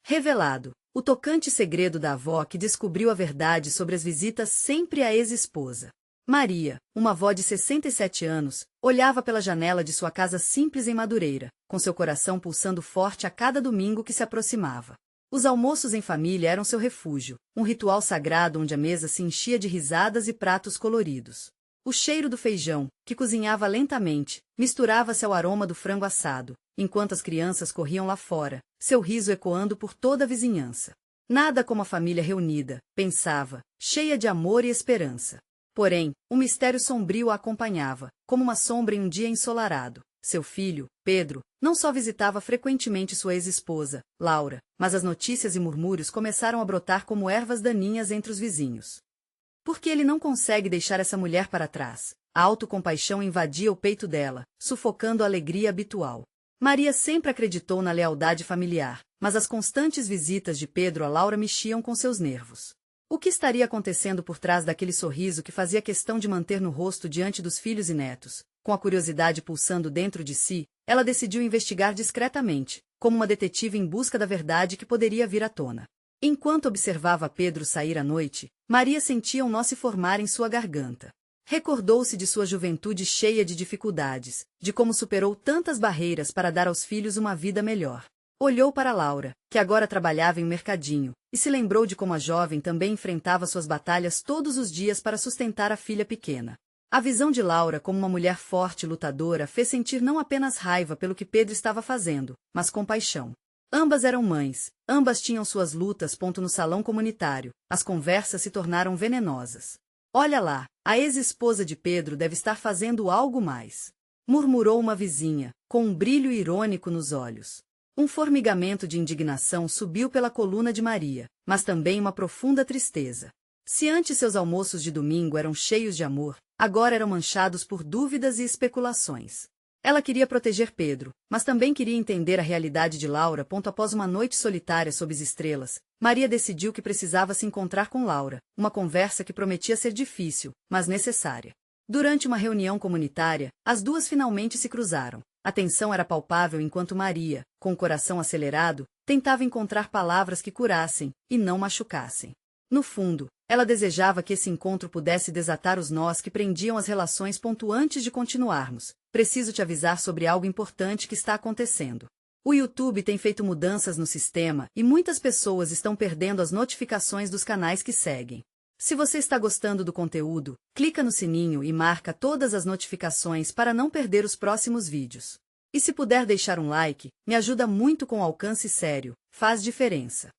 Revelado, o tocante segredo da avó que descobriu a verdade sobre as visitas sempre à ex-esposa. Maria, uma avó de 67 anos, olhava pela janela de sua casa simples em Madureira, com seu coração pulsando forte a cada domingo que se aproximava. Os almoços em família eram seu refúgio, um ritual sagrado onde a mesa se enchia de risadas e pratos coloridos. O cheiro do feijão, que cozinhava lentamente, misturava-se ao aroma do frango assado, enquanto as crianças corriam lá fora, seu riso ecoando por toda a vizinhança. Nada como a família reunida, pensava, cheia de amor e esperança. Porém, um mistério sombrio a acompanhava, como uma sombra em um dia ensolarado. Seu filho, Pedro, não só visitava frequentemente sua ex-esposa, Laura, mas as notícias e murmúrios começaram a brotar como ervas daninhas entre os vizinhos. Porque ele não consegue deixar essa mulher para trás. A autocompaixão invadia o peito dela, sufocando a alegria habitual. Maria sempre acreditou na lealdade familiar, mas as constantes visitas de Pedro a Laura mexiam com seus nervos. O que estaria acontecendo por trás daquele sorriso que fazia questão de manter no rosto diante dos filhos e netos? Com a curiosidade pulsando dentro de si, ela decidiu investigar discretamente, como uma detetive em busca da verdade que poderia vir à tona. Enquanto observava Pedro sair à noite, Maria sentia um nó se formar em sua garganta. Recordou-se de sua juventude cheia de dificuldades, de como superou tantas barreiras para dar aos filhos uma vida melhor. Olhou para Laura, que agora trabalhava em um mercadinho, e se lembrou de como a jovem também enfrentava suas batalhas todos os dias para sustentar a filha pequena. A visão de Laura como uma mulher forte e lutadora fez sentir não apenas raiva pelo que Pedro estava fazendo, mas compaixão. Ambas eram mães, ambas tinham suas lutas. No salão comunitário, as conversas se tornaram venenosas. Olha lá, a ex-esposa de Pedro deve estar fazendo algo mais, murmurou uma vizinha, com um brilho irônico nos olhos. Um formigamento de indignação subiu pela coluna de Maria, mas também uma profunda tristeza. Se antes seus almoços de domingo eram cheios de amor, agora eram manchados por dúvidas e especulações. Ela queria proteger Pedro, mas também queria entender a realidade de Laura. Após uma noite solitária sob as estrelas, Maria decidiu que precisava se encontrar com Laura, uma conversa que prometia ser difícil, mas necessária. Durante uma reunião comunitária, as duas finalmente se cruzaram. A tensão era palpável enquanto Maria, com o coração acelerado, tentava encontrar palavras que curassem, e não machucassem. No fundo, ela desejava que esse encontro pudesse desatar os nós que prendiam as relações. Antes de continuarmos, preciso te avisar sobre algo importante que está acontecendo. O YouTube tem feito mudanças no sistema e muitas pessoas estão perdendo as notificações dos canais que seguem. Se você está gostando do conteúdo, clica no sininho e marca todas as notificações para não perder os próximos vídeos. E se puder deixar um like, me ajuda muito com alcance sério, faz diferença.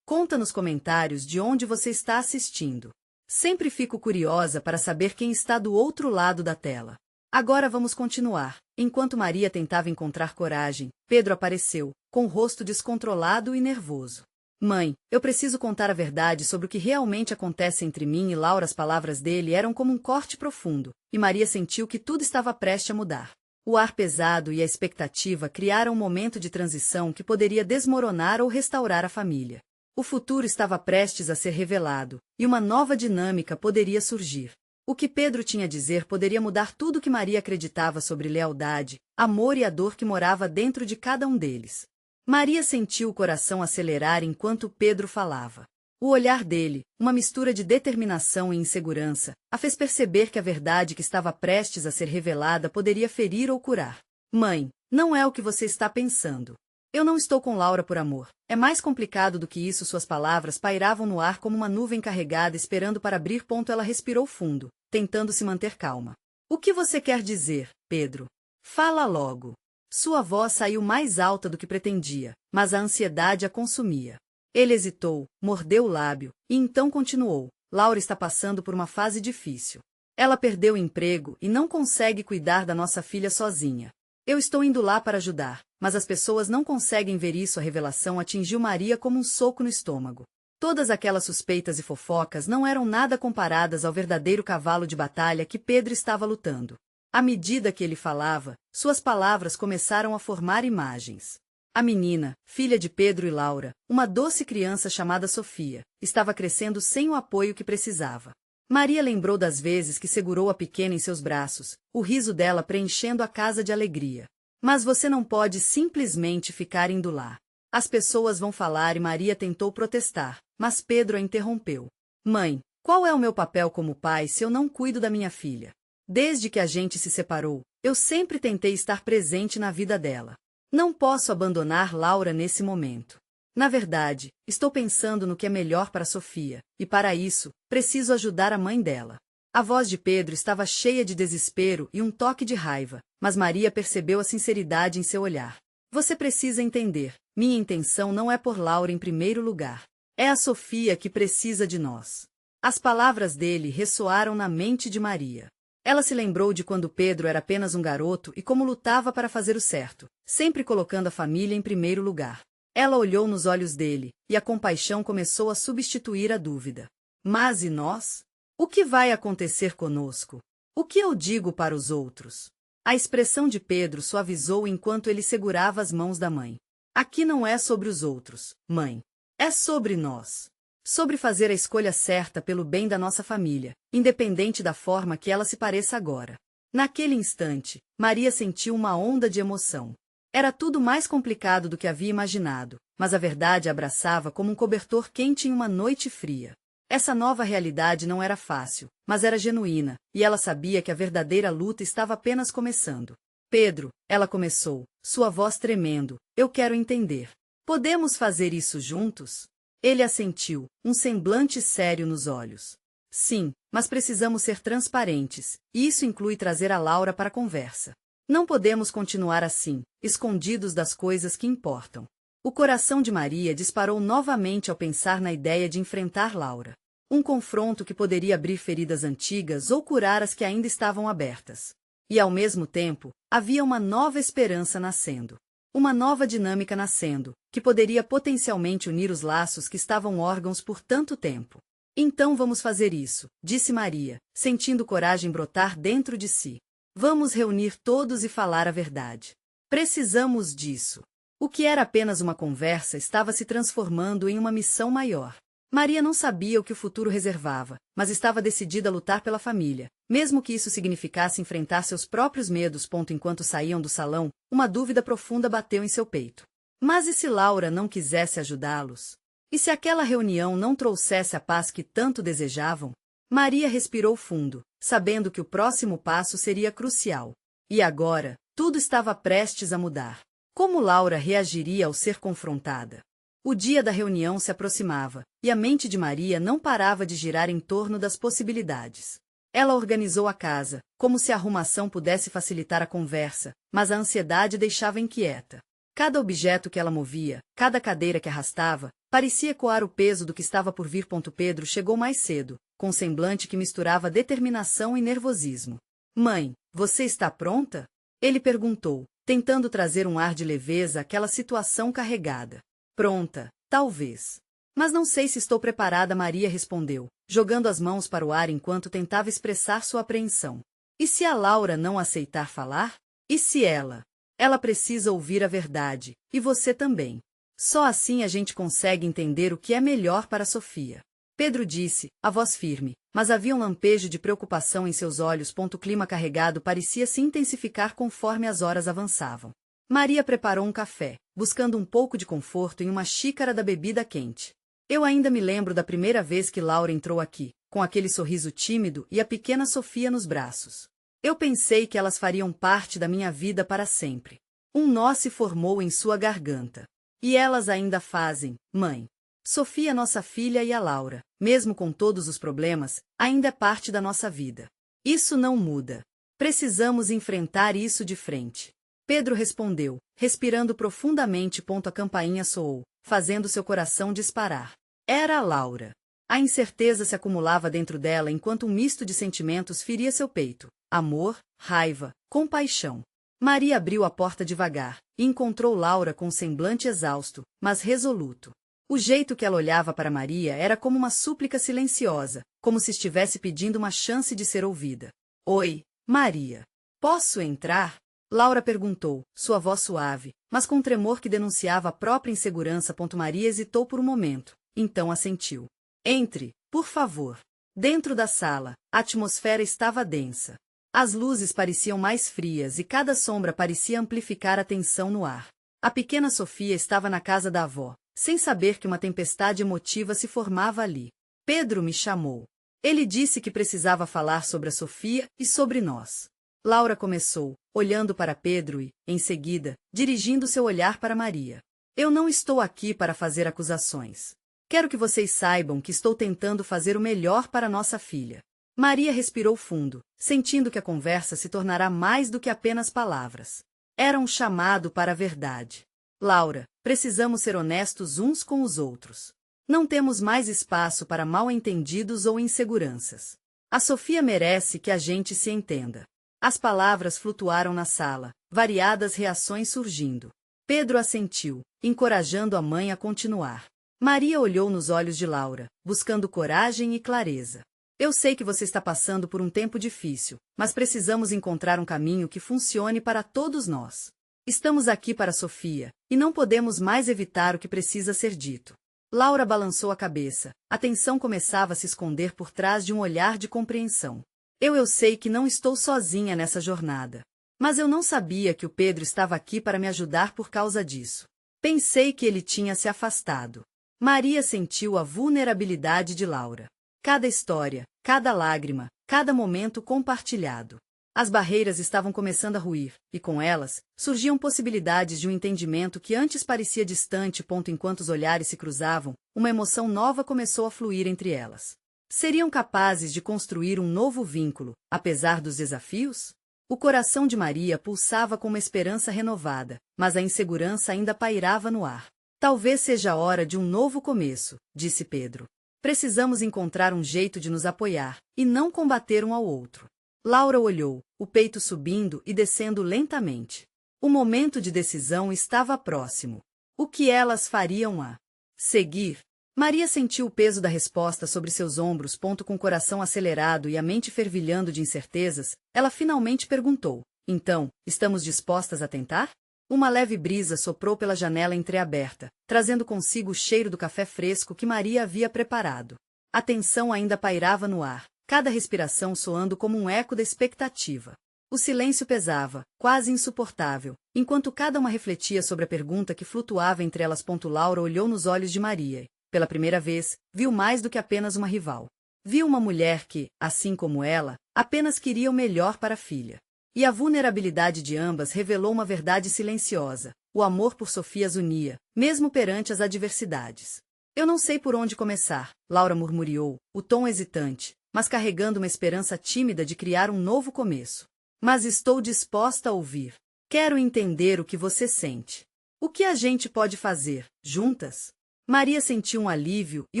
Conta nos comentários de onde você está assistindo. Sempre fico curiosa para saber quem está do outro lado da tela. Agora vamos continuar. Enquanto Maria tentava encontrar coragem, Pedro apareceu, com o rosto descontrolado e nervoso. Mãe, eu preciso contar a verdade sobre o que realmente acontece entre mim e Laura. As palavras dele eram como um corte profundo, e Maria sentiu que tudo estava prestes a mudar. O ar pesado e a expectativa criaram um momento de transição que poderia desmoronar ou restaurar a família. O futuro estava prestes a ser revelado, e uma nova dinâmica poderia surgir. O que Pedro tinha a dizer poderia mudar tudo o que Maria acreditava sobre lealdade, amor e a dor que morava dentro de cada um deles. Maria sentiu o coração acelerar enquanto Pedro falava. O olhar dele, uma mistura de determinação e insegurança, a fez perceber que a verdade que estava prestes a ser revelada poderia ferir ou curar. Mãe, não é o que você está pensando. Eu não estou com Laura por amor. É mais complicado do que isso. Suas palavras pairavam no ar como uma nuvem carregada esperando para abrir. Ela respirou fundo, tentando se manter calma. O que você quer dizer, Pedro? Fala logo. Sua voz saiu mais alta do que pretendia, mas a ansiedade a consumia. Ele hesitou, mordeu o lábio, e então continuou. Laura está passando por uma fase difícil. Ela perdeu o emprego e não consegue cuidar da nossa filha sozinha. Eu estou indo lá para ajudar, mas as pessoas não conseguem ver isso. A revelação atingiu Maria como um soco no estômago. Todas aquelas suspeitas e fofocas não eram nada comparadas ao verdadeiro cavalo de batalha que Pedro estava lutando. À medida que ele falava, suas palavras começaram a formar imagens. A menina, filha de Pedro e Laura, uma doce criança chamada Sofia, estava crescendo sem o apoio que precisava. Maria lembrou das vezes que segurou a pequena em seus braços, o riso dela preenchendo a casa de alegria. Mas você não pode simplesmente ficar indo lá. As pessoas vão falar e Maria tentou protestar, mas Pedro a interrompeu. Mãe, qual é o meu papel como pai se eu não cuido da minha filha? Desde que a gente se separou, eu sempre tentei estar presente na vida dela. Não posso abandonar Laura nesse momento. Na verdade, estou pensando no que é melhor para Sofia, e para isso, preciso ajudar a mãe dela. A voz de Pedro estava cheia de desespero e um toque de raiva, mas Maria percebeu a sinceridade em seu olhar. Você precisa entender, minha intenção não é por Laura em primeiro lugar. É a Sofia que precisa de nós. As palavras dele ressoaram na mente de Maria. Ela se lembrou de quando Pedro era apenas um garoto e como lutava para fazer o certo, sempre colocando a família em primeiro lugar. Ela olhou nos olhos dele, e a compaixão começou a substituir a dúvida. Mas e nós? O que vai acontecer conosco? O que eu digo para os outros? A expressão de Pedro suavizou enquanto ele segurava as mãos da mãe. Aqui não é sobre os outros, mãe. É sobre nós. Sobre fazer a escolha certa pelo bem da nossa família, independente da forma que ela se pareça agora. Naquele instante, Maria sentiu uma onda de emoção. Era tudo mais complicado do que havia imaginado, mas a verdade a abraçava como um cobertor quente em uma noite fria. Essa nova realidade não era fácil, mas era genuína, e ela sabia que a verdadeira luta estava apenas começando. Pedro, ela começou, sua voz tremendo, eu quero entender. Podemos fazer isso juntos? Ele assentiu, um semblante sério nos olhos. Sim, mas precisamos ser transparentes, e isso inclui trazer a Laura para a conversa. Não podemos continuar assim, escondidos das coisas que importam. O coração de Maria disparou novamente ao pensar na ideia de enfrentar Laura. Um confronto que poderia abrir feridas antigas ou curar as que ainda estavam abertas. E ao mesmo tempo, havia uma nova esperança nascendo. Uma nova dinâmica nascendo, que poderia potencialmente unir os laços que estavam órgãos por tanto tempo. Então vamos fazer isso, disse Maria, sentindo coragem brotar dentro de si. Vamos reunir todos e falar a verdade. Precisamos disso. O que era apenas uma conversa estava se transformando em uma missão maior. Maria não sabia o que o futuro reservava, mas estava decidida a lutar pela família, mesmo que isso significasse enfrentar seus próprios medos. Enquanto saíam do salão, uma dúvida profunda bateu em seu peito. Mas e se Laura não quisesse ajudá-los? E se aquela reunião não trouxesse a paz que tanto desejavam? Maria respirou fundo, sabendo que o próximo passo seria crucial. E agora, tudo estava prestes a mudar. Como Laura reagiria ao ser confrontada? O dia da reunião se aproximava, e a mente de Maria não parava de girar em torno das possibilidades. Ela organizou a casa, como se a arrumação pudesse facilitar a conversa, mas a ansiedade deixava inquieta. Cada objeto que ela movia, cada cadeira que arrastava, parecia ecoar o peso do que estava por vir. Pedro chegou mais cedo, com um semblante que misturava determinação e nervosismo. Mãe, você está pronta? Ele perguntou, tentando trazer um ar de leveza àquela situação carregada. Pronta, talvez. Mas não sei se estou preparada, Maria respondeu, jogando as mãos para o ar enquanto tentava expressar sua apreensão. E se a Laura não aceitar falar? E se ela? Ela precisa ouvir a verdade, e você também. Só assim a gente consegue entender o que é melhor para Sofia. Pedro disse, a voz firme, mas havia um lampejo de preocupação em seus olhos. O clima carregado parecia se intensificar conforme as horas avançavam. Maria preparou um café, buscando um pouco de conforto em uma xícara da bebida quente. Eu ainda me lembro da primeira vez que Laura entrou aqui, com aquele sorriso tímido e a pequena Sofia nos braços. Eu pensei que elas fariam parte da minha vida para sempre. Um nó se formou em sua garganta. E elas ainda fazem, mãe. Sofia, nossa filha, e a Laura, mesmo com todos os problemas, ainda é parte da nossa vida. Isso não muda. Precisamos enfrentar isso de frente. Pedro respondeu, respirando profundamente. A campainha soou, fazendo seu coração disparar. Era a Laura. A incerteza se acumulava dentro dela enquanto um misto de sentimentos feria seu peito. Amor, raiva, compaixão. Maria abriu a porta devagar, e encontrou Laura com um semblante exausto, mas resoluto. O jeito que ela olhava para Maria era como uma súplica silenciosa, como se estivesse pedindo uma chance de ser ouvida. Oi, Maria. Posso entrar? Laura perguntou, sua voz suave, mas com um tremor que denunciava a própria insegurança. Maria hesitou por um momento, então assentiu. Entre, por favor. Dentro da sala, a atmosfera estava densa. As luzes pareciam mais frias e cada sombra parecia amplificar a tensão no ar. A pequena Sofia estava na casa da avó, sem saber que uma tempestade emotiva se formava ali. Pedro me chamou. Ele disse que precisava falar sobre a Sofia e sobre nós. Laura começou, olhando para Pedro e, em seguida, dirigindo seu olhar para Maria. Eu não estou aqui para fazer acusações. Quero que vocês saibam que estou tentando fazer o melhor para nossa filha. Maria respirou fundo, sentindo que a conversa se tornará mais do que apenas palavras. Era um chamado para a verdade. Laura, precisamos ser honestos uns com os outros. Não temos mais espaço para mal-entendidos ou inseguranças. A Sofia merece que a gente se entenda. As palavras flutuaram na sala, variadas reações surgindo. Pedro assentiu, encorajando a mãe a continuar. Maria olhou nos olhos de Laura, buscando coragem e clareza. Eu sei que você está passando por um tempo difícil, mas precisamos encontrar um caminho que funcione para todos nós. Estamos aqui para Sofia, e não podemos mais evitar o que precisa ser dito. Laura balançou a cabeça, a tensão começava a se esconder por trás de um olhar de compreensão. Eu sei que não estou sozinha nessa jornada. Mas eu não sabia que o Pedro estava aqui para me ajudar por causa disso. Pensei que ele tinha se afastado. Maria sentiu a vulnerabilidade de Laura. Cada história, cada lágrima, cada momento compartilhado. As barreiras estavam começando a ruir, e com elas, surgiam possibilidades de um entendimento que antes parecia distante. Enquanto os olhares se cruzavam, uma emoção nova começou a fluir entre elas. Seriam capazes de construir um novo vínculo, apesar dos desafios? O coração de Maria pulsava com uma esperança renovada, mas a insegurança ainda pairava no ar. Talvez seja a hora de um novo começo, disse Pedro. Precisamos encontrar um jeito de nos apoiar, e não combater um ao outro. Laura olhou, o peito subindo e descendo lentamente. O momento de decisão estava próximo. O que elas fariam a seguir? Maria sentiu o peso da resposta sobre seus ombros. Com o coração acelerado e a mente fervilhando de incertezas, ela finalmente perguntou: então, estamos dispostas a tentar? Uma leve brisa soprou pela janela entreaberta, trazendo consigo o cheiro do café fresco que Maria havia preparado. A tensão ainda pairava no ar, cada respiração soando como um eco da expectativa. O silêncio pesava, quase insuportável, enquanto cada uma refletia sobre a pergunta que flutuava entre elas. Laura olhou nos olhos de Maria e, pela primeira vez, viu mais do que apenas uma rival. Viu uma mulher que, assim como ela, apenas queria o melhor para a filha. E a vulnerabilidade de ambas revelou uma verdade silenciosa: o amor por Sofia as unia, mesmo perante as adversidades. Eu não sei por onde começar, Laura murmuriou, o tom hesitante, mas carregando uma esperança tímida de criar um novo começo. Mas estou disposta a ouvir. Quero entender o que você sente. O que a gente pode fazer, juntas? Maria sentiu um alívio e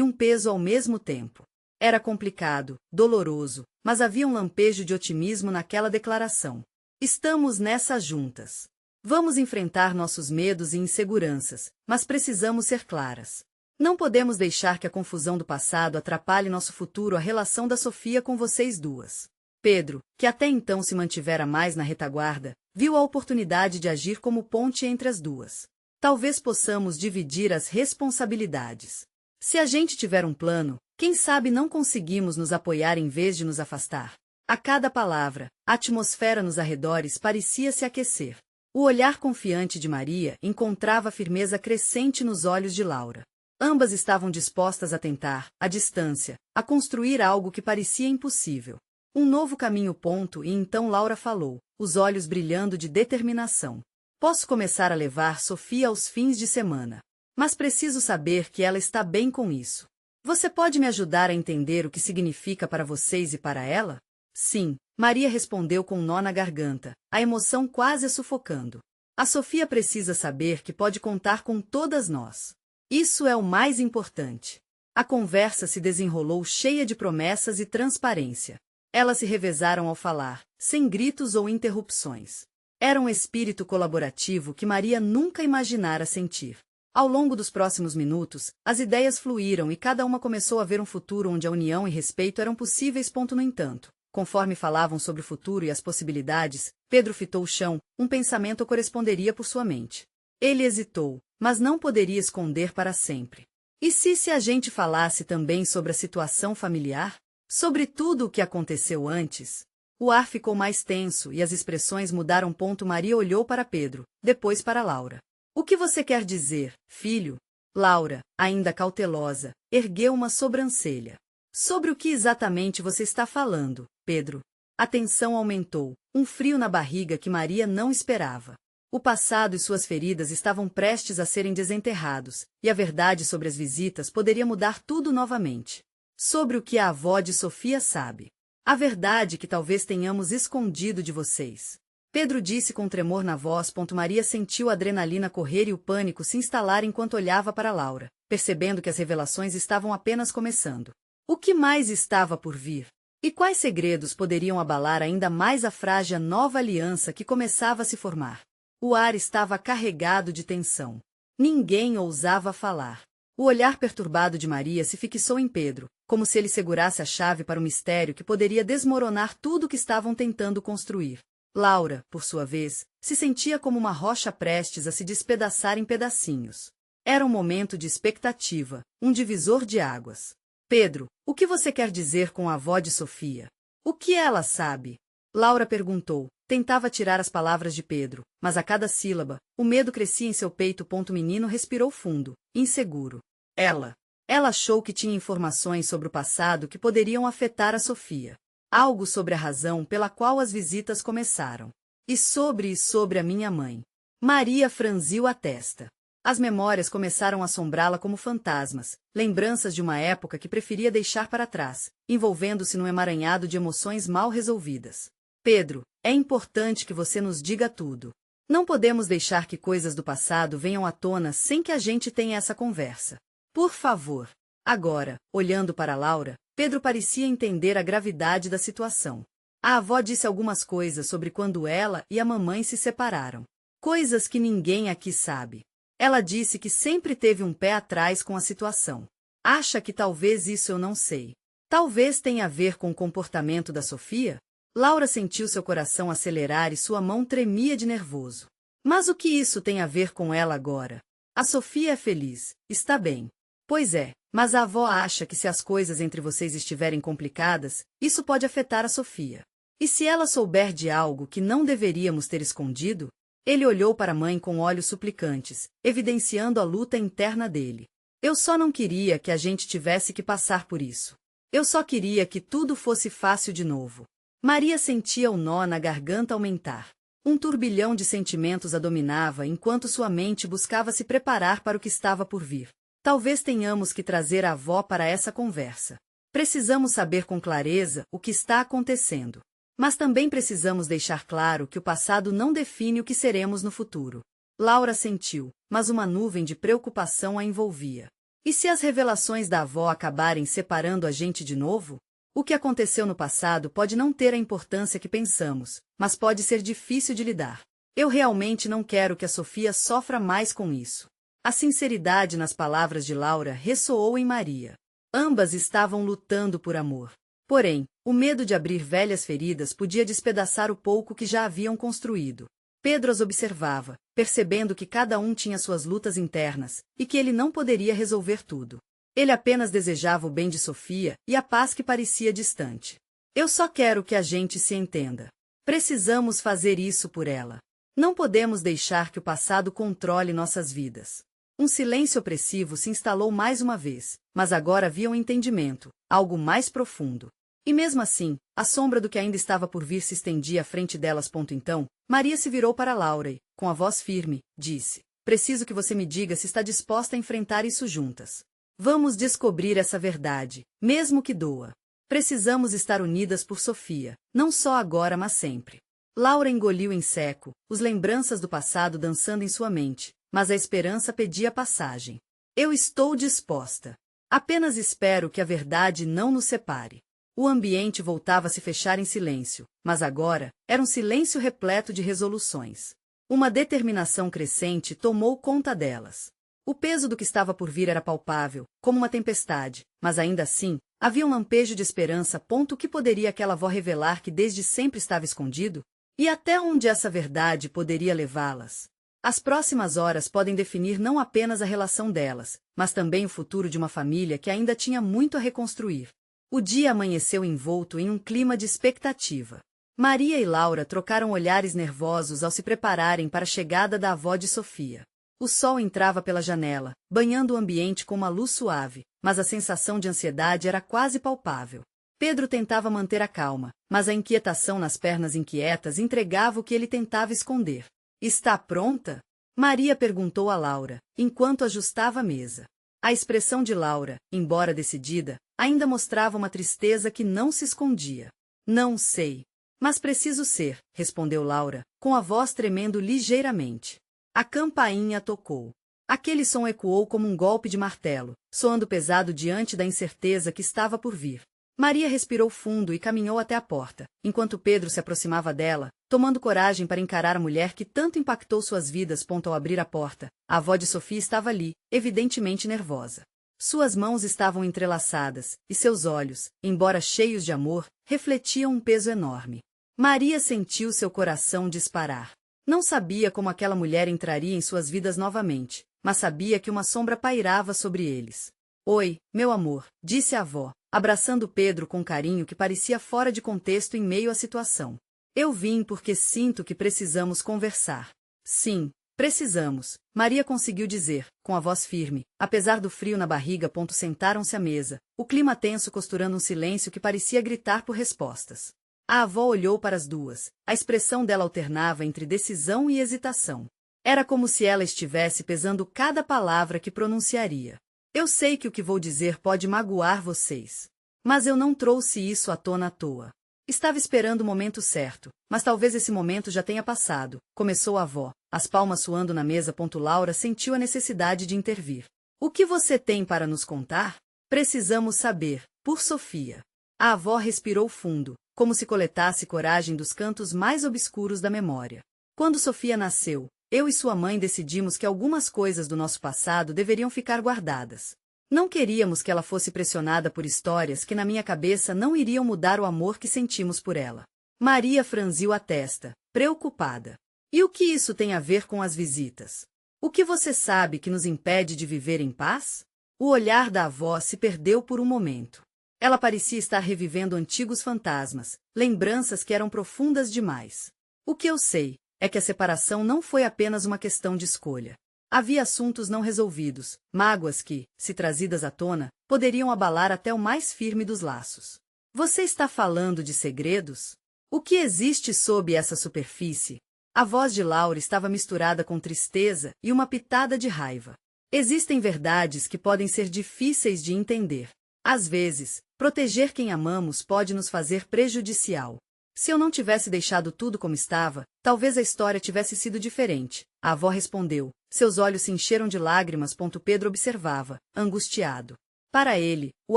um peso ao mesmo tempo. Era complicado, doloroso, mas havia um lampejo de otimismo naquela declaração. Estamos nessa juntas. Vamos enfrentar nossos medos e inseguranças, mas precisamos ser claras. Não podemos deixar que a confusão do passado atrapalhe nosso futuro. A relação da Sofia com vocês duas. Pedro, que até então se mantivera mais na retaguarda, viu a oportunidade de agir como ponte entre as duas. Talvez possamos dividir as responsabilidades. Se a gente tiver um plano, quem sabe não conseguimos nos apoiar em vez de nos afastar. A cada palavra, a atmosfera nos arredores parecia se aquecer. O olhar confiante de Maria encontrava firmeza crescente nos olhos de Laura. Ambas estavam dispostas a tentar, à distância, a construir algo que parecia impossível. Um novo caminho. E então Laura falou, os olhos brilhando de determinação. Posso começar a levar Sofia aos fins de semana. Mas preciso saber que ela está bem com isso. Você pode me ajudar a entender o que significa para vocês e para ela? Sim, Maria respondeu com um nó na garganta, a emoção quase a sufocando. A Sofia precisa saber que pode contar com todas nós. Isso é o mais importante. A conversa se desenrolou cheia de promessas e transparência. Elas se revezaram ao falar, sem gritos ou interrupções. Era um espírito colaborativo que Maria nunca imaginara sentir. Ao longo dos próximos minutos, as ideias fluíram e cada uma começou a ver um futuro onde a união e respeito eram possíveis. No entanto, conforme falavam sobre o futuro e as possibilidades, Pedro fitou o chão, um pensamento corresponderia por sua mente. Ele hesitou, mas não poderia esconder para sempre. E se a gente falasse também sobre a situação familiar? Sobre tudo o que aconteceu antes? O ar ficou mais tenso e as expressões mudaram. Maria olhou para Pedro, depois para Laura. O que você quer dizer, filho? Laura, ainda cautelosa, ergueu uma sobrancelha. Sobre o que exatamente você está falando, Pedro? A tensão aumentou, um frio na barriga que Maria não esperava. O passado e suas feridas estavam prestes a serem desenterrados, e a verdade sobre as visitas poderia mudar tudo novamente. Sobre o que a avó de Sofia sabe. A verdade que talvez tenhamos escondido de vocês. Pedro disse com tremor na voz. Maria sentiu a adrenalina correr e o pânico se instalar enquanto olhava para Laura, percebendo que as revelações estavam apenas começando. O que mais estava por vir? E quais segredos poderiam abalar ainda mais a frágil nova aliança que começava a se formar? O ar estava carregado de tensão. Ninguém ousava falar. O olhar perturbado de Maria se fixou em Pedro, como se ele segurasse a chave para um mistério que poderia desmoronar tudo o que estavam tentando construir. Laura, por sua vez, se sentia como uma rocha prestes a se despedaçar em pedacinhos. Era um momento de expectativa, um divisor de águas. Pedro, o que você quer dizer com a avó de Sofia? O que ela sabe? Laura perguntou. Tentava tirar as palavras de Pedro, mas a cada sílaba, o medo crescia em seu peito. O menino respirou fundo, inseguro. Ela achou que tinha informações sobre o passado que poderiam afetar a Sofia. Algo sobre a razão pela qual as visitas começaram. E sobre a minha mãe. Maria franziu a testa. As memórias começaram a assombrá-la como fantasmas, lembranças de uma época que preferia deixar para trás, envolvendo-se num emaranhado de emoções mal resolvidas. Pedro, é importante que você nos diga tudo. Não podemos deixar que coisas do passado venham à tona sem que a gente tenha essa conversa. Por favor. Agora, olhando para Laura, Pedro parecia entender a gravidade da situação. A avó disse algumas coisas sobre quando ela e a mamãe se separaram. Coisas que ninguém aqui sabe. Ela disse que sempre teve um pé atrás com a situação. Acha que talvez isso eu não sei. Talvez tenha a ver com o comportamento da Sofia? Laura sentiu seu coração acelerar e sua mão tremia de nervoso. Mas o que isso tem a ver com ela agora? A Sofia é feliz, está bem. Pois é, mas a avó acha que se as coisas entre vocês estiverem complicadas, isso pode afetar a Sofia. E se ela souber de algo que não deveríamos ter escondido? Ele olhou para a mãe com olhos suplicantes, evidenciando a luta interna dele. Eu só não queria que a gente tivesse que passar por isso. Eu só queria que tudo fosse fácil de novo. Maria sentia o nó na garganta aumentar. Um turbilhão de sentimentos a dominava enquanto sua mente buscava se preparar para o que estava por vir. Talvez tenhamos que trazer a avó para essa conversa. Precisamos saber com clareza o que está acontecendo. Mas também precisamos deixar claro que o passado não define o que seremos no futuro. Laura sentiu, mas uma nuvem de preocupação a envolvia. E se as revelações da avó acabarem separando a gente de novo? O que aconteceu no passado pode não ter a importância que pensamos, mas pode ser difícil de lidar. Eu realmente não quero que a Sofia sofra mais com isso. A sinceridade nas palavras de Laura ressoou em Maria. Ambas estavam lutando por amor. Porém, o medo de abrir velhas feridas podia despedaçar o pouco que já haviam construído. Pedro as observava, percebendo que cada um tinha suas lutas internas, e que ele não poderia resolver tudo. Ele apenas desejava o bem de Sofia e a paz que parecia distante. Eu só quero que a gente se entenda. Precisamos fazer isso por ela. Não podemos deixar que o passado controle nossas vidas. Um silêncio opressivo se instalou mais uma vez, mas agora havia um entendimento, algo mais profundo. E mesmo assim, a sombra do que ainda estava por vir se estendia à frente delas. Então, Maria se virou para Laura e, com a voz firme, disse: preciso que você me diga se está disposta a enfrentar isso juntas. Vamos descobrir essa verdade, mesmo que doa. Precisamos estar unidas por Sofia, não só agora mas sempre. Laura engoliu em seco, as lembranças do passado dançando em sua mente, mas a esperança pedia passagem. Eu estou disposta. Apenas espero que a verdade não nos separe. O ambiente voltava a se fechar em silêncio, mas agora era um silêncio repleto de resoluções. Uma determinação crescente tomou conta delas. O peso do que estava por vir era palpável, como uma tempestade, mas ainda assim, havia um lampejo de esperança. O que poderia aquela avó revelar que desde sempre estava escondido? E até onde essa verdade poderia levá-las? As próximas horas podem definir não apenas a relação delas, mas também o futuro de uma família que ainda tinha muito a reconstruir. O dia amanheceu envolto em um clima de expectativa. Maria e Laura trocaram olhares nervosos ao se prepararem para a chegada da avó de Sofia. O sol entrava pela janela, banhando o ambiente com uma luz suave, mas a sensação de ansiedade era quase palpável. Pedro tentava manter a calma, mas a inquietação nas pernas inquietas entregava o que ele tentava esconder. Está pronta? Maria perguntou a Laura, enquanto ajustava a mesa. A expressão de Laura, embora decidida, ainda mostrava uma tristeza que não se escondia. Não sei. Mas preciso ser, respondeu Laura, com a voz tremendo ligeiramente. A campainha tocou. Aquele som ecoou como um golpe de martelo, soando pesado diante da incerteza que estava por vir. Maria respirou fundo e caminhou até a porta, enquanto Pedro se aproximava dela, tomando coragem para encarar a mulher que tanto impactou suas vidas. Ao abrir a porta, a avó de Sofia estava ali, evidentemente nervosa. Suas mãos estavam entrelaçadas, e seus olhos, embora cheios de amor, refletiam um peso enorme. Maria sentiu seu coração disparar. Não sabia como aquela mulher entraria em suas vidas novamente, mas sabia que uma sombra pairava sobre eles. Oi, meu amor, disse a avó, abraçando Pedro com carinho que parecia fora de contexto em meio à situação. Eu vim porque sinto que precisamos conversar. Sim, precisamos, Maria conseguiu dizer, com a voz firme, apesar do frio na barriga. Sentaram-se à mesa, o clima tenso costurando um silêncio que parecia gritar por respostas. A avó olhou para as duas, a expressão dela alternava entre decisão e hesitação. Era como se ela estivesse pesando cada palavra que pronunciaria. Eu sei que o que vou dizer pode magoar vocês. Mas eu não trouxe isso à tona à toa. Estava esperando o momento certo, mas talvez esse momento já tenha passado, começou a avó, as palmas suando na mesa. Laura sentiu a necessidade de intervir. O que você tem para nos contar? Precisamos saber, por Sofia. A avó respirou fundo, como se coletasse coragem dos cantos mais obscuros da memória. Quando Sofia nasceu, eu e sua mãe decidimos que algumas coisas do nosso passado deveriam ficar guardadas. Não queríamos que ela fosse pressionada por histórias que na minha cabeça não iriam mudar o amor que sentimos por ela. Maria franziu a testa, preocupada. E o que isso tem a ver com as visitas? O que você sabe que nos impede de viver em paz? O olhar da avó se perdeu por um momento. Ela parecia estar revivendo antigos fantasmas, lembranças que eram profundas demais. O que eu sei é que a separação não foi apenas uma questão de escolha. Havia assuntos não resolvidos, mágoas que, se trazidas à tona, poderiam abalar até o mais firme dos laços. Você está falando de segredos? O que existe sob essa superfície? A voz de Laura estava misturada com tristeza e uma pitada de raiva. Existem verdades que podem ser difíceis de entender. Às vezes, proteger quem amamos pode nos fazer prejudicial. Se eu não tivesse deixado tudo como estava, talvez a história tivesse sido diferente. A avó respondeu. Seus olhos se encheram de lágrimas. Pedro observava, angustiado. Para ele, o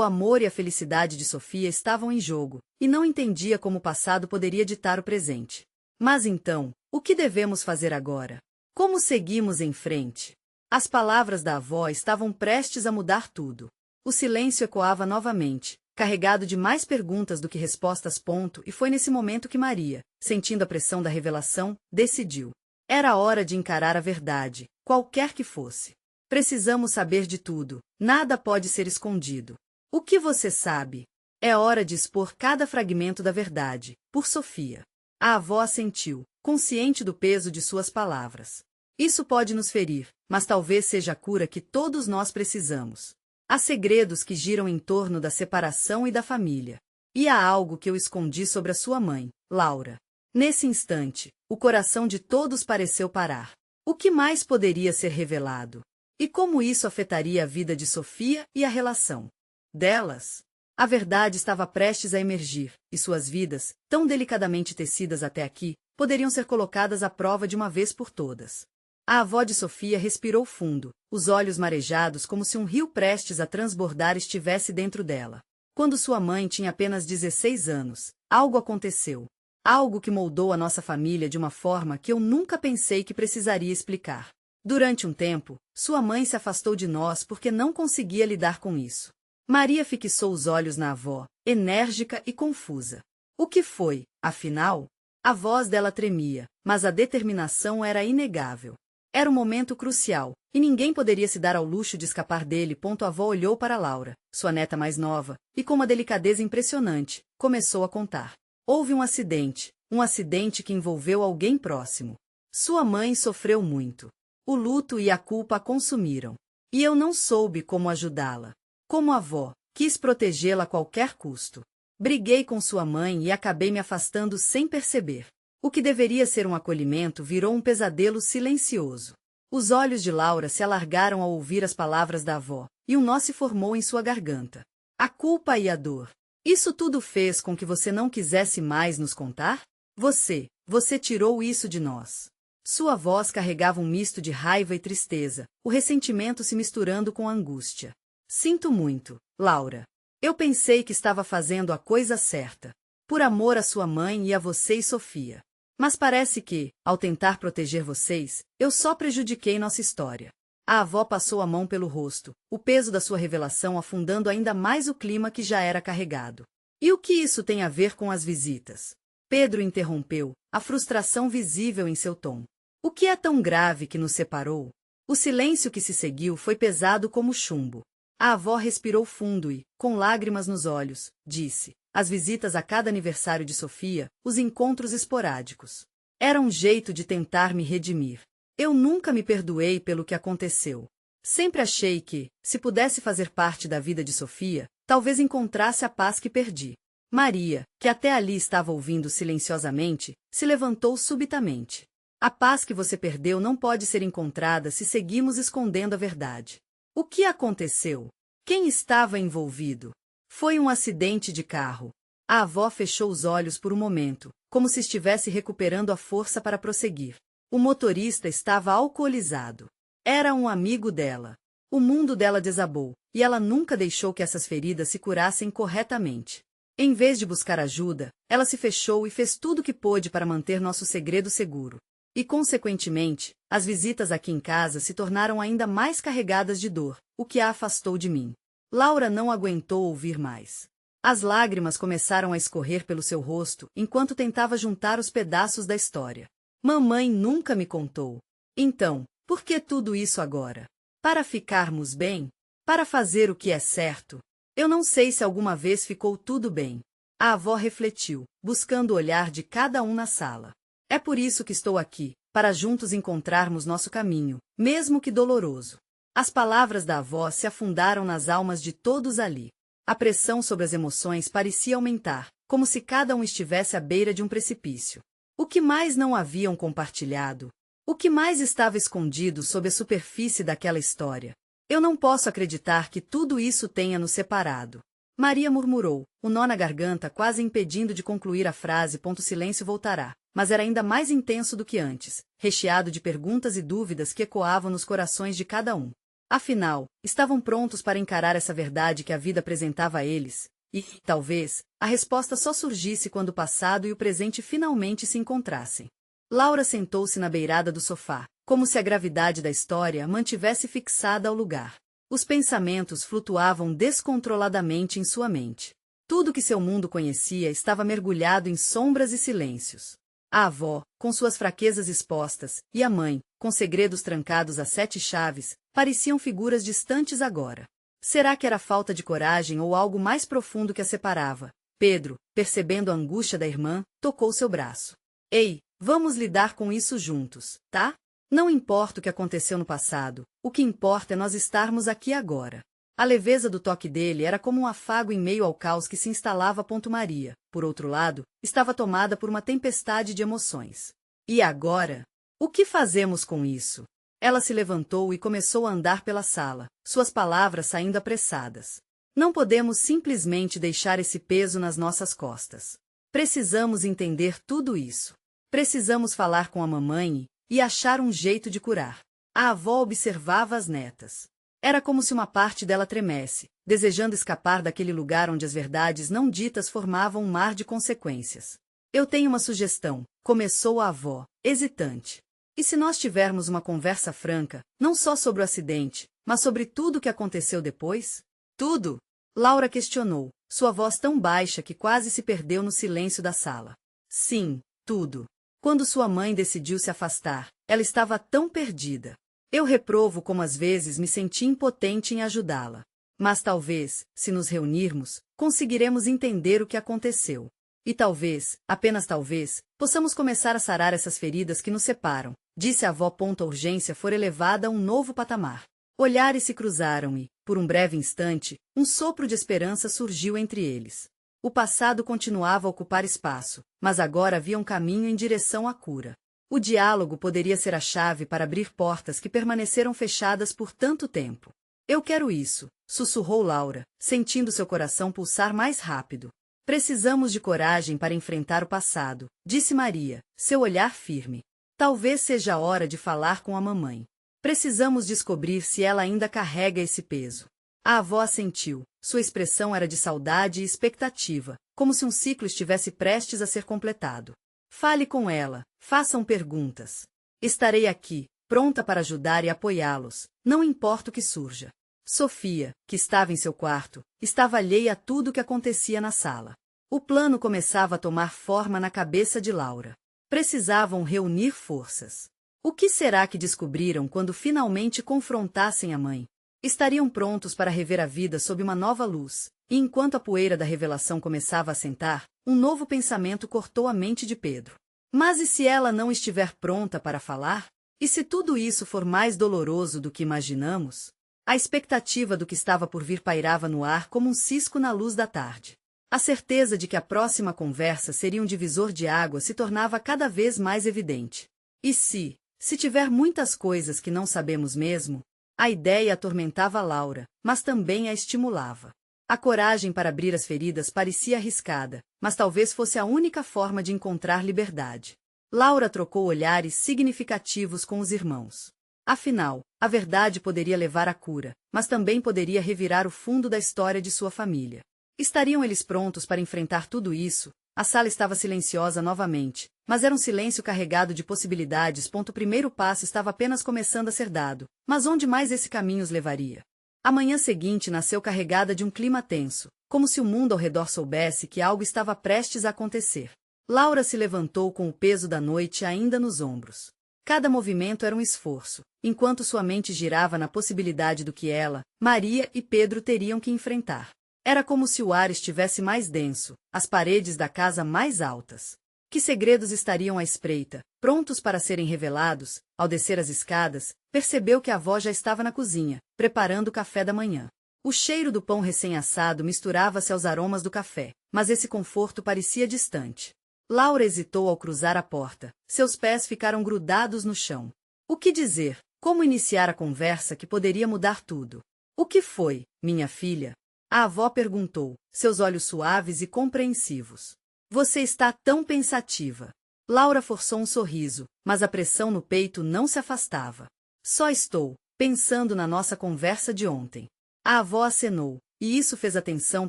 amor e a felicidade de Sofia estavam em jogo, e não entendia como o passado poderia ditar o presente. Mas então, o que devemos fazer agora? Como seguimos em frente? As palavras da avó estavam prestes a mudar tudo. O silêncio ecoava novamente, carregado de mais perguntas do que respostas. E foi nesse momento que Maria, sentindo a pressão da revelação, decidiu. Era hora de encarar a verdade, qualquer que fosse. Precisamos saber de tudo, nada pode ser escondido. O que você sabe? É hora de expor cada fragmento da verdade, por Sofia. A avó assentiu, consciente do peso de suas palavras. Isso pode nos ferir, mas talvez seja a cura que todos nós precisamos. Há segredos que giram em torno da separação e da família. E há algo que eu escondi sobre a sua mãe, Laura. Nesse instante, o coração de todos pareceu parar. O que mais poderia ser revelado? E como isso afetaria a vida de Sofia e a relação delas? A verdade estava prestes a emergir, e suas vidas, tão delicadamente tecidas até aqui, poderiam ser colocadas à prova de uma vez por todas. A avó de Sofia respirou fundo, os olhos marejados como se um rio prestes a transbordar estivesse dentro dela. Quando sua mãe tinha apenas 16 anos, algo aconteceu. Algo que moldou a nossa família de uma forma que eu nunca pensei que precisaria explicar. Durante um tempo, sua mãe se afastou de nós porque não conseguia lidar com isso. Maria fixou os olhos na avó, enérgica e confusa. O que foi, afinal? A voz dela tremia, mas a determinação era inegável. Era um momento crucial, e ninguém poderia se dar ao luxo de escapar dele. A avó olhou para Laura, sua neta mais nova, e com uma delicadeza impressionante, começou a contar. Houve um acidente que envolveu alguém próximo. Sua mãe sofreu muito. O luto e a culpa a consumiram. E eu não soube como ajudá-la. Como avó, quis protegê-la a qualquer custo. Briguei com sua mãe e acabei me afastando sem perceber. O que deveria ser um acolhimento virou um pesadelo silencioso. Os olhos de Laura se alargaram ao ouvir as palavras da avó, e um nó se formou em sua garganta. A culpa e a dor. Isso tudo fez com que você não quisesse mais nos contar? Você tirou isso de nós. Sua voz carregava um misto de raiva e tristeza, o ressentimento se misturando com a angústia. Sinto muito, Laura. Eu pensei que estava fazendo a coisa certa. Por amor à sua mãe e a você e Sofia. Mas parece que, ao tentar proteger vocês, eu só prejudiquei nossa história. A avó passou a mão pelo rosto, o peso da sua revelação afundando ainda mais o clima que já era carregado. E o que isso tem a ver com as visitas? Pedro interrompeu, a frustração visível em seu tom. O que é tão grave que nos separou? O silêncio que se seguiu foi pesado como chumbo. A avó respirou fundo e, com lágrimas nos olhos, disse: as visitas a cada aniversário de Sofia, os encontros esporádicos. Era um jeito de tentar me redimir. Eu nunca me perdoei pelo que aconteceu. Sempre achei que, se pudesse fazer parte da vida de Sofia, talvez encontrasse a paz que perdi. Maria, que até ali estava ouvindo silenciosamente, se levantou subitamente. A paz que você perdeu não pode ser encontrada se seguimos escondendo a verdade. O que aconteceu? Quem estava envolvido? Foi um acidente de carro. A avó fechou os olhos por um momento, como se estivesse recuperando a força para prosseguir. O motorista estava alcoolizado. Era um amigo dela. O mundo dela desabou, e ela nunca deixou que essas feridas se curassem corretamente. Em vez de buscar ajuda, ela se fechou e fez tudo o que pôde para manter nosso segredo seguro. E, consequentemente, as visitas aqui em casa se tornaram ainda mais carregadas de dor, o que a afastou de mim. Laura não aguentou ouvir mais. As lágrimas começaram a escorrer pelo seu rosto enquanto tentava juntar os pedaços da história. Mamãe nunca me contou. Então, por que tudo isso agora? Para ficarmos bem? Para fazer o que é certo? Eu não sei se alguma vez ficou tudo bem. A avó refletiu, buscando o olhar de cada um na sala. É por isso que estou aqui, para juntos encontrarmos nosso caminho, mesmo que doloroso. As palavras da avó se afundaram nas almas de todos ali. A pressão sobre as emoções parecia aumentar, como se cada um estivesse à beira de um precipício. O que mais não haviam compartilhado? O que mais estava escondido sob a superfície daquela história? Eu não posso acreditar que tudo isso tenha nos separado. Maria murmurou, o nó na garganta quase impedindo de concluir a frase. O silêncio voltará, mas era ainda mais intenso do que antes, recheado de perguntas e dúvidas que ecoavam nos corações de cada um. Afinal, estavam prontos para encarar essa verdade que a vida apresentava a eles? E, talvez, a resposta só surgisse quando o passado e o presente finalmente se encontrassem. Laura sentou-se na beirada do sofá, como se a gravidade da história a mantivesse fixada ao lugar. Os pensamentos flutuavam descontroladamente em sua mente. Tudo que seu mundo conhecia estava mergulhado em sombras e silêncios. A avó, com suas fraquezas expostas, e a mãe, com segredos trancados a 7 chaves, pareciam figuras distantes agora. Será que era falta de coragem ou algo mais profundo que a separava? Pedro, percebendo a angústia da irmã, tocou seu braço. Ei, vamos lidar com isso juntos, tá? Não importa o que aconteceu no passado, o que importa é nós estarmos aqui agora. A leveza do toque dele era como um afago em meio ao caos que se instalava. Maria, por outro lado, estava tomada por uma tempestade de emoções. E agora? O que fazemos com isso? Ela se levantou e começou a andar pela sala, suas palavras saindo apressadas. Não podemos simplesmente deixar esse peso nas nossas costas. Precisamos entender tudo isso. Precisamos falar com a mamãe e achar um jeito de curar. A avó observava as netas. Era como se uma parte dela tremesse, desejando escapar daquele lugar onde as verdades não ditas formavam um mar de consequências. Eu tenho uma sugestão, começou a avó, hesitante. E se nós tivermos uma conversa franca, não só sobre o acidente, mas sobre tudo o que aconteceu depois? Tudo? Laura questionou, sua voz tão baixa que quase se perdeu no silêncio da sala. Sim, tudo. Quando sua mãe decidiu se afastar, ela estava tão perdida. Eu reprovo como às vezes me senti impotente em ajudá-la. Mas talvez, se nos reunirmos, conseguiremos entender o que aconteceu. E talvez, apenas talvez, possamos começar a sarar essas feridas que nos separam, disse a avó. A urgência fora elevada a um novo patamar. Olhares se cruzaram e, por um breve instante, um sopro de esperança surgiu entre eles. O passado continuava a ocupar espaço, mas agora havia um caminho em direção à cura. O diálogo poderia ser a chave para abrir portas que permaneceram fechadas por tanto tempo. Eu quero isso, sussurrou Laura, sentindo seu coração pulsar mais rápido. Precisamos de coragem para enfrentar o passado, disse Maria, seu olhar firme. Talvez seja a hora de falar com a mamãe. Precisamos descobrir se ela ainda carrega esse peso. A avó assentiu. Sua expressão era de saudade e expectativa, como se um ciclo estivesse prestes a ser completado. Fale com ela, façam perguntas. Estarei aqui, pronta para ajudar e apoiá-los, não importa o que surja. Sofia, que estava em seu quarto, estava alheia a tudo o que acontecia na sala. O plano começava a tomar forma na cabeça de Laura. Precisavam reunir forças. O que será que descobriram quando finalmente confrontassem a mãe? Estariam prontos para rever a vida sob uma nova luz, e enquanto a poeira da revelação começava a assentar, um novo pensamento cortou a mente de Pedro. Mas e se ela não estiver pronta para falar? E se tudo isso for mais doloroso do que imaginamos? A expectativa do que estava por vir pairava no ar como um cisco na luz da tarde. A certeza de que a próxima conversa seria um divisor de águas se tornava cada vez mais evidente. E se tiver muitas coisas que não sabemos mesmo? A ideia atormentava Laura, mas também a estimulava. A coragem para abrir as feridas parecia arriscada, mas talvez fosse a única forma de encontrar liberdade. Laura trocou olhares significativos com os irmãos. Afinal, a verdade poderia levar à cura, mas também poderia revirar o fundo da história de sua família. Estariam eles prontos para enfrentar tudo isso? A sala estava silenciosa novamente, mas era um silêncio carregado de possibilidades. O primeiro passo estava apenas começando a ser dado, mas onde mais esse caminho os levaria? A manhã seguinte nasceu carregada de um clima tenso, como se o mundo ao redor soubesse que algo estava prestes a acontecer. Laura se levantou com o peso da noite ainda nos ombros. Cada movimento era um esforço, enquanto sua mente girava na possibilidade do que ela, Maria e Pedro teriam que enfrentar. Era como se o ar estivesse mais denso, as paredes da casa mais altas. Que segredos estariam à espreita, prontos para serem revelados? Ao descer as escadas, percebeu que a avó já estava na cozinha, preparando o café da manhã. O cheiro do pão recém-assado misturava-se aos aromas do café, mas esse conforto parecia distante. Laura hesitou ao cruzar a porta. Seus pés ficaram grudados no chão. O que dizer? Como iniciar a conversa que poderia mudar tudo? O que foi, minha filha? A avó perguntou, seus olhos suaves e compreensivos. Você está tão pensativa. Laura forçou um sorriso, mas a pressão no peito não se afastava. Só estou pensando na nossa conversa de ontem. A avó acenou, e isso fez a tensão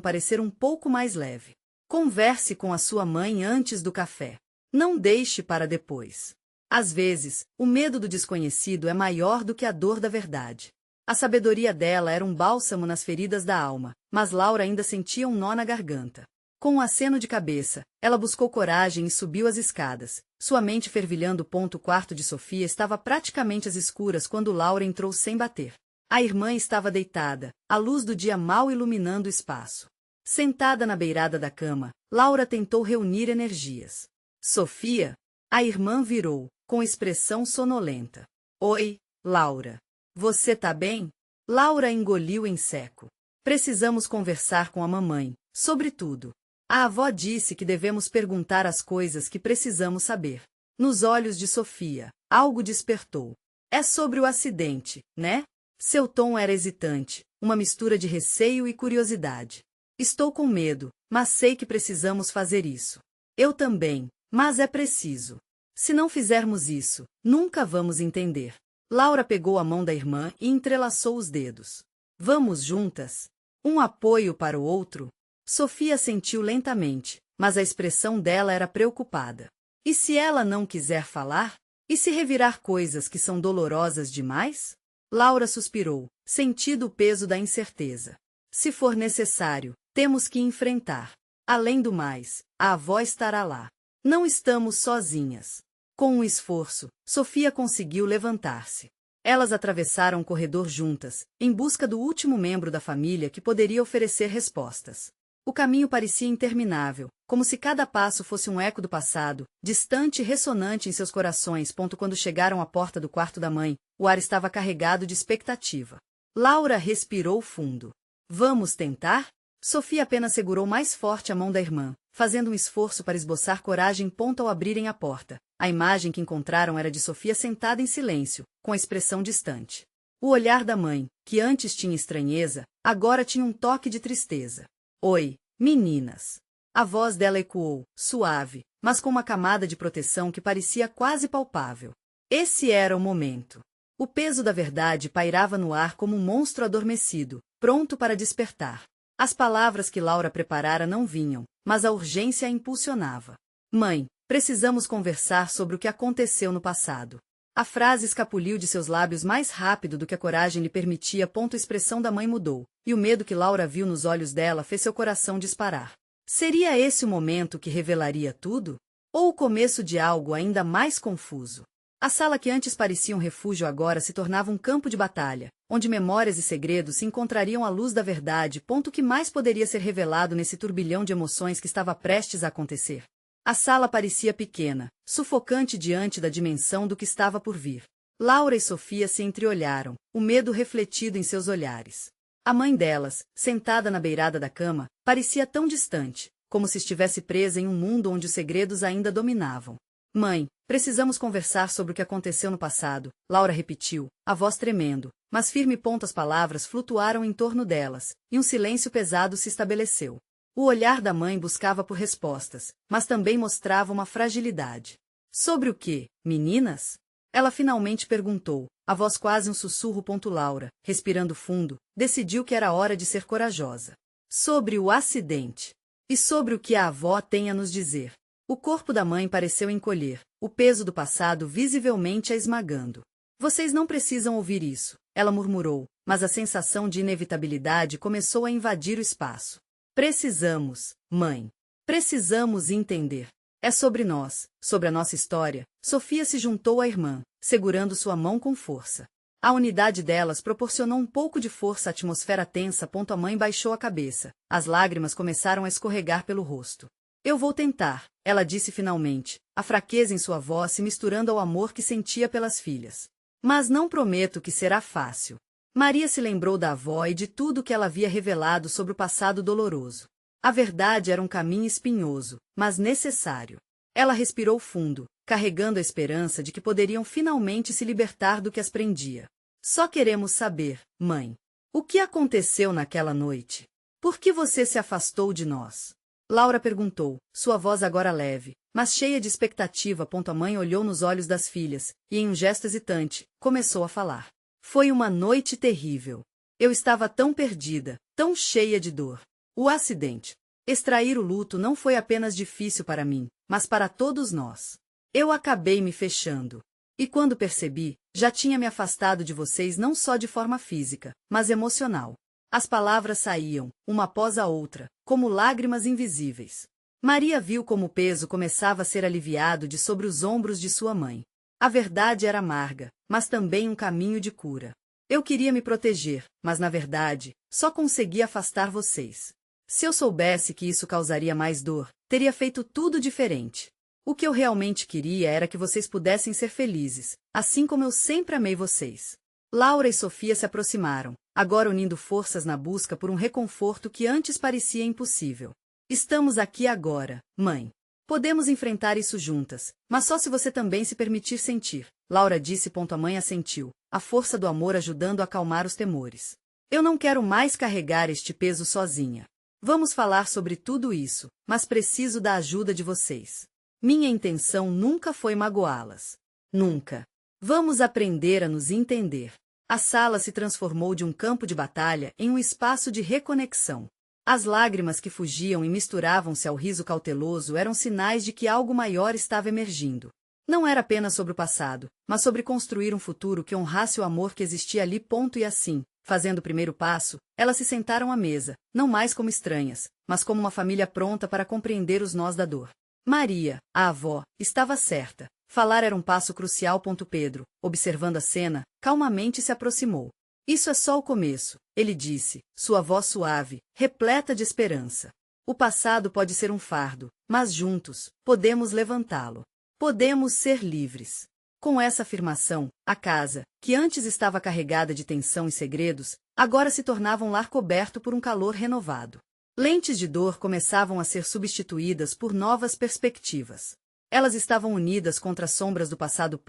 parecer um pouco mais leve. Converse com a sua mãe antes do café. Não deixe para depois. Às vezes, o medo do desconhecido é maior do que a dor da verdade. A sabedoria dela era um bálsamo nas feridas da alma, mas Laura ainda sentia um nó na garganta. Com um aceno de cabeça, ela buscou coragem e subiu as escadas. Sua mente fervilhando. O quarto de Sofia estava praticamente às escuras quando Laura entrou sem bater. A irmã estava deitada, a luz do dia mal iluminando o espaço. Sentada na beirada da cama, Laura tentou reunir energias. Sofia? A irmã virou, com expressão sonolenta. Oi, Laura. Você tá bem? Laura engoliu em seco. Precisamos conversar com a mamãe, sobre tudo. A avó disse que devemos perguntar as coisas que precisamos saber. Nos olhos de Sofia, algo despertou. É sobre o acidente, né? Seu tom era hesitante, uma mistura de receio e curiosidade. Estou com medo, mas sei que precisamos fazer isso. Eu também, mas é preciso. Se não fizermos isso, nunca vamos entender. Laura pegou a mão da irmã e entrelaçou os dedos. Vamos juntas? Um apoio para o outro? Sofia sentiu lentamente, mas a expressão dela era preocupada. E se ela não quiser falar? E se revirar coisas que são dolorosas demais? Laura suspirou, sentindo o peso da incerteza. Se for necessário, temos que enfrentar. Além do mais, a avó estará lá. Não estamos sozinhas. Com um esforço, Sofia conseguiu levantar-se. Elas atravessaram o corredor juntas, em busca do último membro da família que poderia oferecer respostas. O caminho parecia interminável, como se cada passo fosse um eco do passado, distante e ressonante em seus corações. Quando chegaram à porta do quarto da mãe, o ar estava carregado de expectativa. Laura respirou fundo. Vamos tentar? Sofia apenas segurou mais forte a mão da irmã, fazendo um esforço para esboçar coragem. Ao abrirem a porta, a imagem que encontraram era de Sofia sentada em silêncio, com a expressão distante. O olhar da mãe, que antes tinha estranheza, agora tinha um toque de tristeza. Oi, meninas. A voz dela ecoou, suave, mas com uma camada de proteção que parecia quase palpável. Esse era o momento. O peso da verdade pairava no ar como um monstro adormecido, pronto para despertar. As palavras que Laura preparara não vinham, mas a urgência a impulsionava. Mãe, precisamos conversar sobre o que aconteceu no passado. A frase escapuliu de seus lábios mais rápido do que a coragem lhe permitia. A expressão da mãe mudou, e o medo que Laura viu nos olhos dela fez seu coração disparar. Seria esse o momento que revelaria tudo? Ou o começo de algo ainda mais confuso? A sala que antes parecia um refúgio agora se tornava um campo de batalha, onde memórias e segredos se encontrariam à luz da verdade. O que mais poderia ser revelado nesse turbilhão de emoções que estava prestes a acontecer? A sala parecia pequena, sufocante diante da dimensão do que estava por vir. Laura e Sofia se entreolharam, o medo refletido em seus olhares. A mãe delas, sentada na beirada da cama, parecia tão distante, como se estivesse presa em um mundo onde os segredos ainda dominavam. Mãe, precisamos conversar sobre o que aconteceu no passado, Laura repetiu, a voz tremendo, mas firme. As palavras flutuaram em torno delas, e um silêncio pesado se estabeleceu. O olhar da mãe buscava por respostas, mas também mostrava uma fragilidade. Sobre o que, meninas? Ela finalmente perguntou, a voz quase um sussurro. Laura, respirando fundo, decidiu que era hora de ser corajosa. Sobre o acidente. E sobre o que a avó tem a nos dizer. O corpo da mãe pareceu encolher, o peso do passado visivelmente a esmagando. Vocês não precisam ouvir isso, ela murmurou, mas a sensação de inevitabilidade começou a invadir o espaço. Precisamos, mãe. Precisamos entender. É sobre nós, sobre a nossa história. Sofia se juntou à irmã, segurando sua mão com força. A unidade delas proporcionou um pouco de força à atmosfera tensa. A mãe baixou a cabeça. As lágrimas começaram a escorregar pelo rosto. Eu vou tentar, ela disse finalmente, a fraqueza em sua voz se misturando ao amor que sentia pelas filhas. Mas não prometo que será fácil. Maria se lembrou da avó e de tudo que ela havia revelado sobre o passado doloroso. A verdade era um caminho espinhoso, mas necessário. Ela respirou fundo, carregando a esperança de que poderiam finalmente se libertar do que as prendia. Só queremos saber, mãe. O que aconteceu naquela noite? Por que você se afastou de nós? Laura perguntou, sua voz agora leve, mas cheia de expectativa. A mãe olhou nos olhos das filhas, e em um gesto hesitante, começou a falar. Foi uma noite terrível. Eu estava tão perdida, tão cheia de dor. O acidente. Extrair o luto não foi apenas difícil para mim, mas para todos nós. Eu acabei me fechando. E quando percebi, já tinha me afastado de vocês não só de forma física, mas emocional. As palavras saíam, uma após a outra, como lágrimas invisíveis. Maria viu como o peso começava a ser aliviado de sobre os ombros de sua mãe. A verdade era amarga, mas também um caminho de cura. Eu queria me proteger, mas na verdade, só conseguia afastar vocês. Se eu soubesse que isso causaria mais dor, teria feito tudo diferente. O que eu realmente queria era que vocês pudessem ser felizes, assim como eu sempre amei vocês. Laura e Sofia se aproximaram, agora unindo forças na busca por um reconforto que antes parecia impossível. Estamos aqui agora, mãe. Podemos enfrentar isso juntas, mas só se você também se permitir sentir, Laura disse. A mãe assentiu, a força do amor ajudando a acalmar os temores. Eu não quero mais carregar este peso sozinha. Vamos falar sobre tudo isso, mas preciso da ajuda de vocês. Minha intenção nunca foi magoá-las. Nunca. Vamos aprender a nos entender. A sala se transformou de um campo de batalha em um espaço de reconexão. As lágrimas que fugiam e misturavam-se ao riso cauteloso eram sinais de que algo maior estava emergindo. Não era apenas sobre o passado, mas sobre construir um futuro que honrasse o amor que existia ali. E assim, fazendo o primeiro passo, elas se sentaram à mesa, não mais como estranhas, mas como uma família pronta para compreender os nós da dor. Maria, a avó, estava certa. Falar era um passo crucial. Pedro, observando a cena, calmamente se aproximou. Isso é só o começo, ele disse, sua voz suave, repleta de esperança. O passado pode ser um fardo, mas juntos, podemos levantá-lo. Podemos ser livres. Com essa afirmação, a casa, que antes estava carregada de tensão e segredos, agora se tornava um lar coberto por um calor renovado. Lentes de dor começavam a ser substituídas por novas perspectivas. Elas estavam unidas contra as sombras do passado.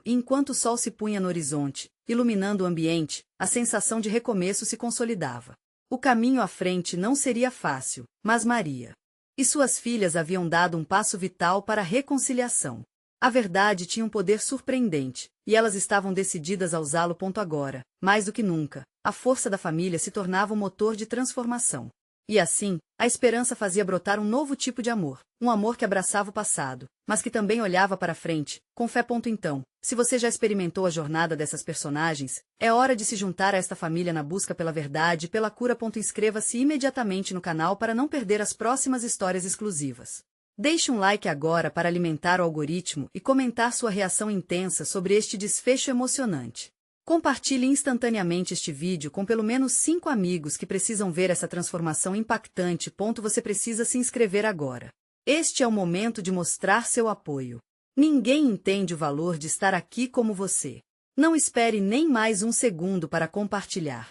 E enquanto o sol se punha no horizonte, iluminando o ambiente, a sensação de recomeço se consolidava. O caminho à frente não seria fácil, mas Maria e suas filhas haviam dado um passo vital para a reconciliação. A verdade tinha um poder surpreendente, e elas estavam decididas a usá-lo. Agora, mais do que nunca, a força da família se tornava um motor de transformação. E assim, a esperança fazia brotar um novo tipo de amor, um amor que abraçava o passado, mas que também olhava para frente, com fé. Então, se você já experimentou a jornada dessas personagens, é hora de se juntar a esta família na busca pela verdade e pela cura. Inscreva-se imediatamente no canal para não perder as próximas histórias exclusivas. Deixe um like agora para alimentar o algoritmo e comentar sua reação intensa sobre este desfecho emocionante. Compartilhe instantaneamente este vídeo com pelo menos 5 amigos que precisam ver essa transformação impactante. Você precisa se inscrever agora. Este é o momento de mostrar seu apoio. Ninguém entende o valor de estar aqui como você. Não espere nem mais um segundo para compartilhar.